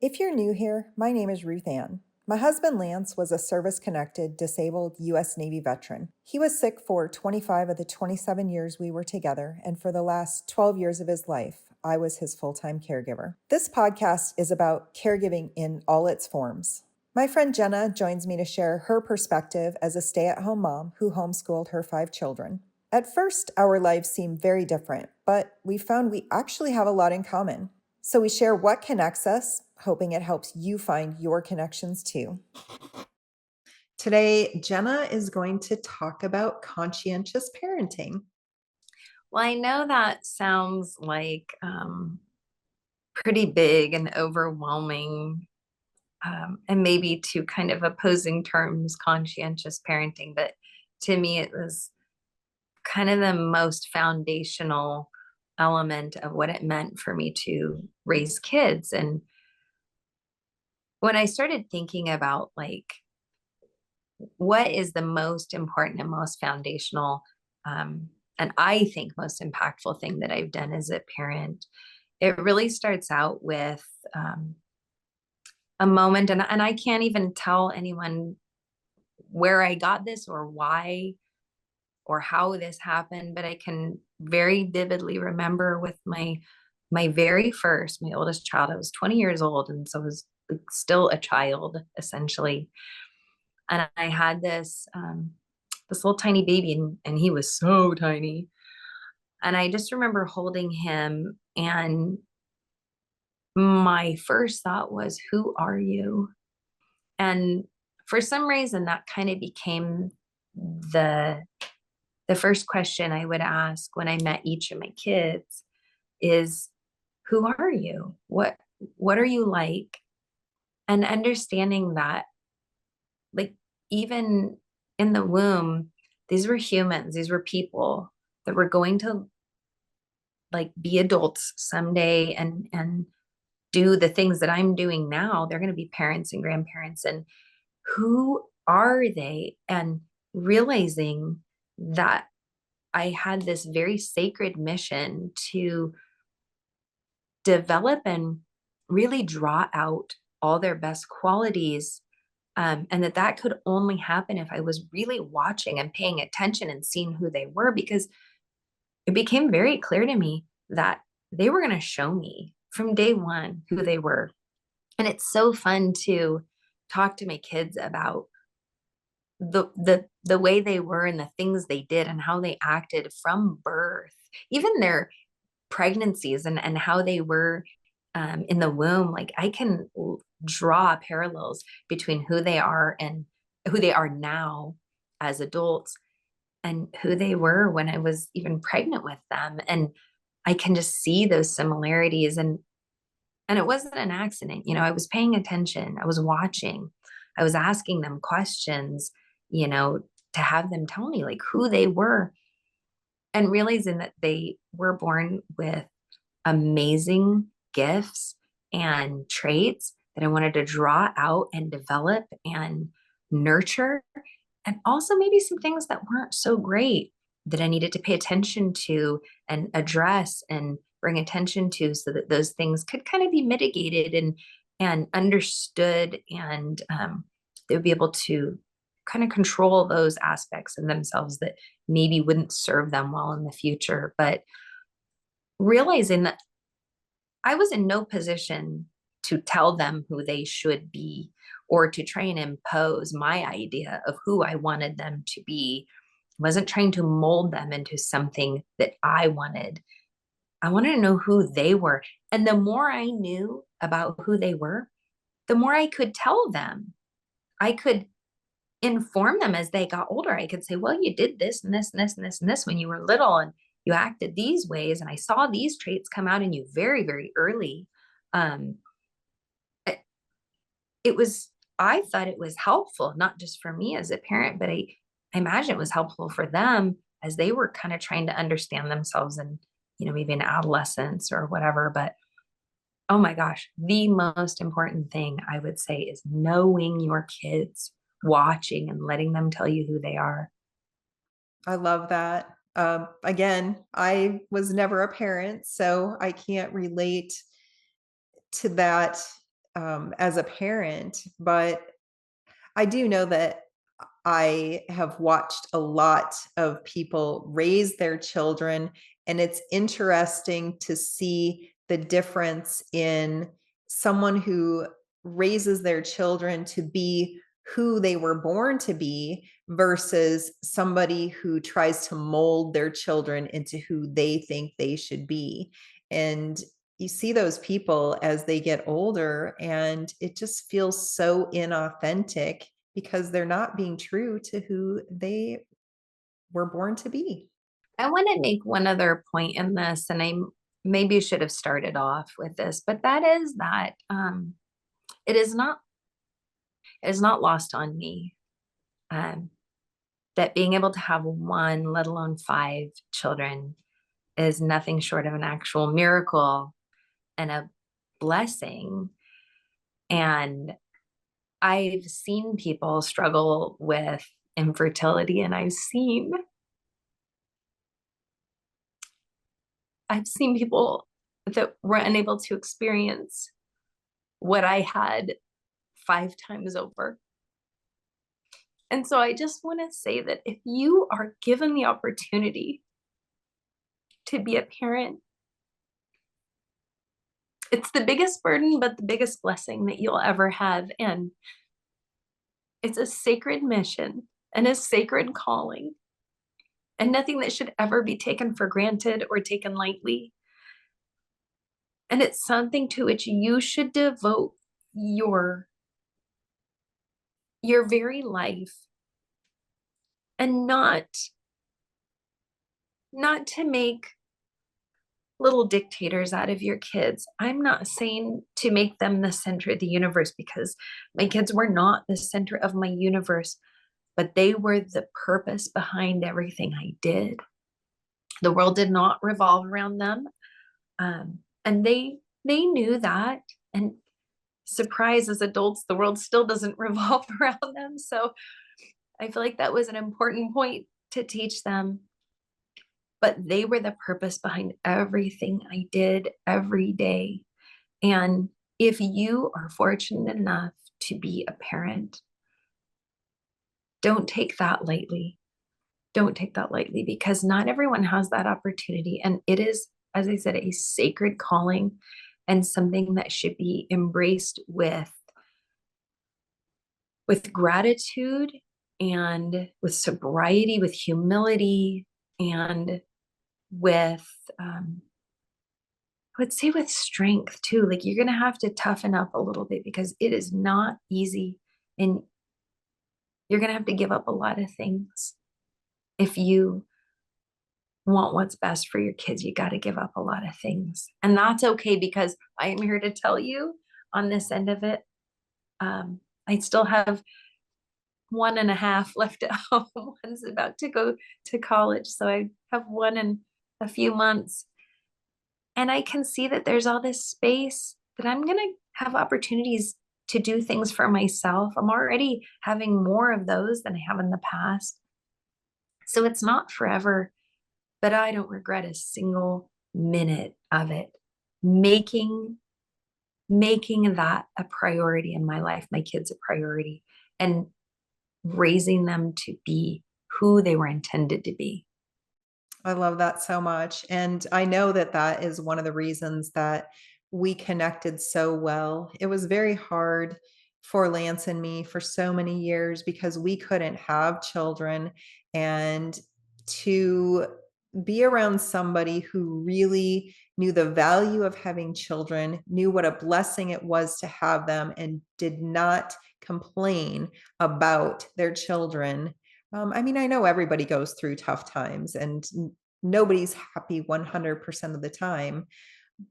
If you're new here, my name is RuthAnn. My husband Lance was a service-connected, disabled U.S. Navy veteran. He was sick for 25 of the 27 years we were together, and for the last 12 years of his life, I was his full-time caregiver. This podcast is about caregiving in all its forms. My friend Jenna joins me to share her perspective as a stay-at-home mom who homeschooled her 5 children. At first, our lives seemed very different, but we found we actually have a lot in common. So we share what connects us, hoping it helps you find your connections too. Today, Jenna is going to talk about conscientious parenting. Well, I know that sounds like pretty big and overwhelming, and maybe two kind of opposing terms, conscientious parenting. But to me, it was kind of the most foundational element of what it meant for me to raise kids. And when I started thinking about like what is the most important and most foundational, and I think most impactful thing that I've done as a parent, it really starts out with a moment, and I can't even tell anyone where I got this or why or how this happened, but I can very vividly remember with my very first, my oldest child. I was 20 years old, and so I was still a child essentially. And I had this little tiny baby, and he was so tiny. And I just remember holding him, and my first thought was, who are you? And for some reason that kind of became the the first question I would ask when I met each of my kids is, who are you? What are you like? And understanding that, like, even in the womb, these were humans, these were people that were going to like be adults someday and do the things that I'm doing now. They're going to be parents and grandparents. And who are they? And realizing that I had this very sacred mission to develop and really draw out all their best qualities. And that could only happen if I was really watching and paying attention and seeing who they were, because it became very clear to me that they were going to show me from day one who they were. And it's so fun to talk to my kids about the way they were and the things they did and how they acted from birth, even their pregnancies and how they were in the womb. Like I can draw parallels between who they are and who they are now as adults and who they were when I was even pregnant with them. And I can just see those similarities. And it wasn't an accident. I was paying attention, I was watching, I was asking them questions, to have them tell me like who they were, and realizing that they were born with amazing gifts and traits that I wanted to draw out and develop and nurture. And also maybe some things that weren't so great that I needed to pay attention to and address and bring attention to, so that those things could kind of be mitigated and understood, and they would be able to kind of control those aspects in themselves that maybe wouldn't serve them well in the future. But realizing that I was in no position to tell them who they should be or to try and impose my idea of who I wanted them to be. I wasn't trying to mold them into something that I wanted. I wanted to know who they were. And the more I knew about who they were, the more I could tell them. I could inform them as they got older. I could say, well, you did this and this and this and this and this when you were little, and you acted these ways, and I saw these traits come out in you very, very early. Um, it was, I thought it was helpful, not just for me as a parent, but I imagine it was helpful for them as they were kind of trying to understand themselves and, maybe in adolescence or whatever. But oh my gosh, the most important thing I would say is knowing your kids, watching and letting them tell you who they are. I love that. Again, I was never a parent, so I can't relate to that as a parent, but I do know that I have watched a lot of people raise their children, and it's interesting to see the difference in someone who raises their children to be who they were born to be versus somebody who tries to mold their children into who they think they should be. And you see those people as they get older, and it just feels so inauthentic because they're not being true to who they were born to be. I want to make one other point in this, and I maybe should have started off with this, but that is that it is not it is not lost on me um, that being able to have one, let alone five children, is nothing short of an actual miracle and a blessing. And I've seen people struggle with infertility, and I've seen people that were unable to experience what I had five times over. And so I just want to say that if you are given the opportunity to be a parent, it's the biggest burden, but the biggest blessing that you'll ever have. And it's a sacred mission and a sacred calling, and nothing that should ever be taken for granted or taken lightly. And it's something to which you should devote your your very life, and not to make little dictators out of your kids. I'm not saying to make them the center of the universe, because my kids were not the center of my universe, but they were the purpose behind everything I did. The world did not revolve around them. And they knew that. And surprise, as adults, the world still doesn't revolve around them. So I feel like that was an important point to teach them. But they were the purpose behind everything I did every day. And if you are fortunate enough to be a parent, don't take that lightly. Don't take that lightly, because not everyone has that opportunity. And it is, as I said, a sacred calling, and something that should be embraced with gratitude, and with sobriety, with humility, and with I would say with strength too. Like, you're going to have to toughen up a little bit, because it is not easy, and you're going to have to give up a lot of things. If you want what's best for your kids, you got to give up a lot of things. And that's okay, because I am here to tell you, on this end of it, I still have one and a half left at home. One's about to go to college. So I have one in a few months. And I can see that there's all this space that I'm going to have opportunities to do things for myself. I'm already having more of those than I have in the past. So it's not forever, but I don't regret a single minute of it. Making that a priority in my life, my kids a priority, and raising them to be who they were intended to be. I love that so much. And I know that that is one of the reasons that we connected so well. It was very hard for Lance and me for so many years because we couldn't have children. And to be around somebody who really knew the value of having children, knew what a blessing it was to have them, and did not complain about their children. I mean, I know everybody goes through tough times, and nobody's happy 100% of the time,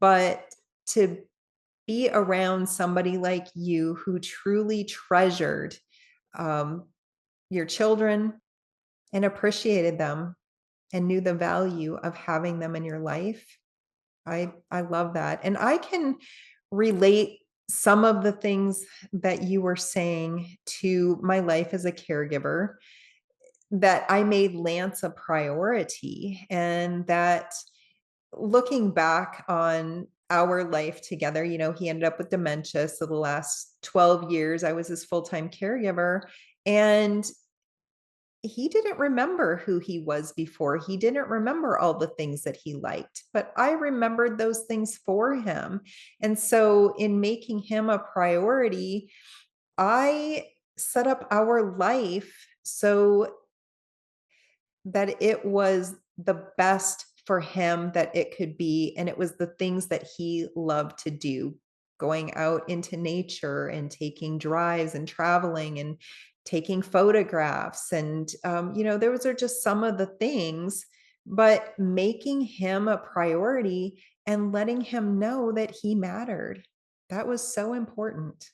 but to be around somebody like you who truly treasured um, your children and appreciated them and knew the value of having them in your life, I love that. And I can relate some of the things that you were saying to my life as a caregiver, that I made Lance a priority, and that looking back on our life together. He ended up with dementia. So the last 12 years, I was his full-time caregiver. And he didn't remember who he was before. He didn't remember all the things that he liked, but I remembered those things for him. And so, in making him a priority, I set up our life so that it was the best for him that it could be. And it was the things that he loved to do, going out into nature and taking drives and traveling and taking photographs. And, those are just some of the things, but making him a priority and letting him know that he mattered. That was so important.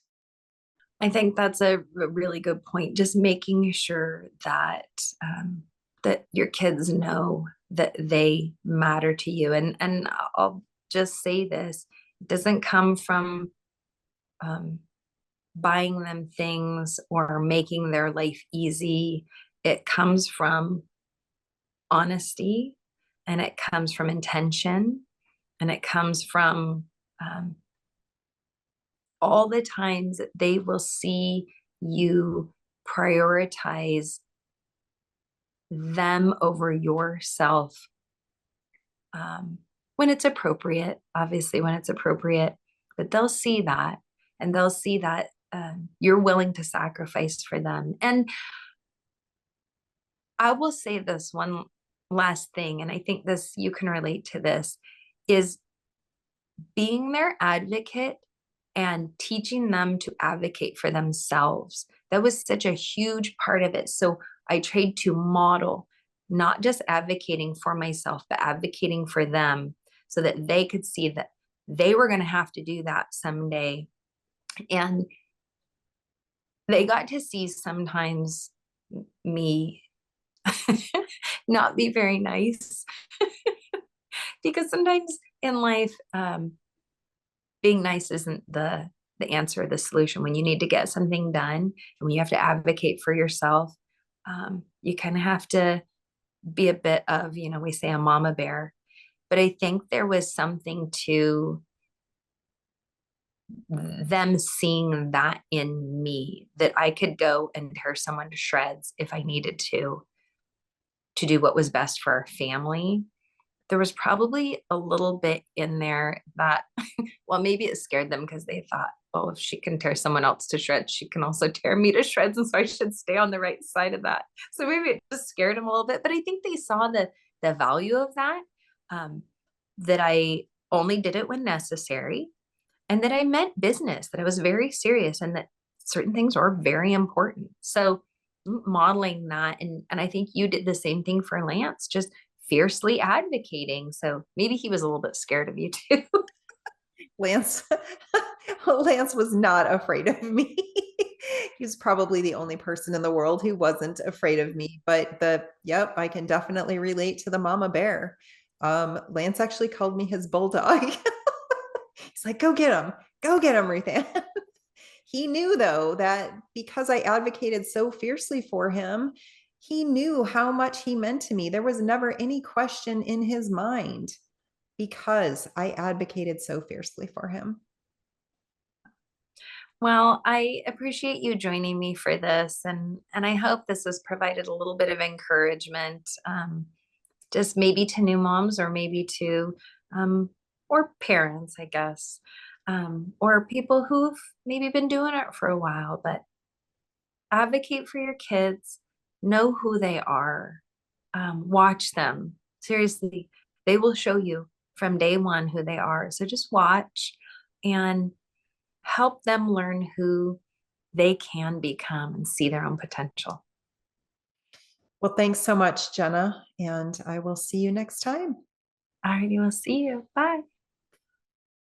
I think that's a really good point. Just making sure that that your kids know that they matter to you. And I'll just say this: it doesn't come from um, buying them things or making their life easy. It comes from honesty, and it comes from intention, and it comes from um, all the times that they will see you prioritize them over yourself, when it's appropriate, obviously, when it's appropriate, but they'll see that, and they'll see that you're willing to sacrifice for them. And I will say this one last thing, and I think this, you can relate to this, is being their advocate and teaching them to advocate for themselves. That was such a huge part of it. So I tried to model not just advocating for myself, but advocating for them so that they could see that they were going to have to do that someday. And they got to see sometimes me not be very nice because sometimes in life, being nice isn't the answer, the solution. When you need to get something done and when you have to advocate for yourself, you kind of have to be a bit of, we say a mama bear. But I think there was something to them seeing that in me, that I could go and tear someone to shreds if I needed to do what was best for our family. There was probably a little bit in there that, well, maybe it scared them because they thought, well, if she can tear someone else to shreds, she can also tear me to shreds. And so I should stay on the right side of that. So maybe it just scared them a little bit, but I think they saw the value of that, that I only did it when necessary, and that I meant business, that I was very serious, and that certain things are very important. So modeling that, and I think you did the same thing for Lance, just fiercely advocating. So maybe he was a little bit scared of you too. Lance Lance was not afraid of me. He's probably the only person in the world who wasn't afraid of me. But yep, I can definitely relate to the mama bear. Lance actually called me his bulldog. He's like, go get him, RuthAnn. He knew though that because I advocated so fiercely for him, he knew how much he meant to me. There was never any question in his mind because I advocated so fiercely for him. Well, I appreciate you joining me for this, and I hope this has provided a little bit of encouragement, just maybe to new moms, or maybe to or parents, I guess, or people who've maybe been doing it for a while. But advocate for your kids, know who they are, watch them. Seriously, they will show you from day one who they are. So just watch and help them learn who they can become and see their own potential. Well, thanks so much, Jenna, and I will see you next time. All righty, we'll see you. Bye.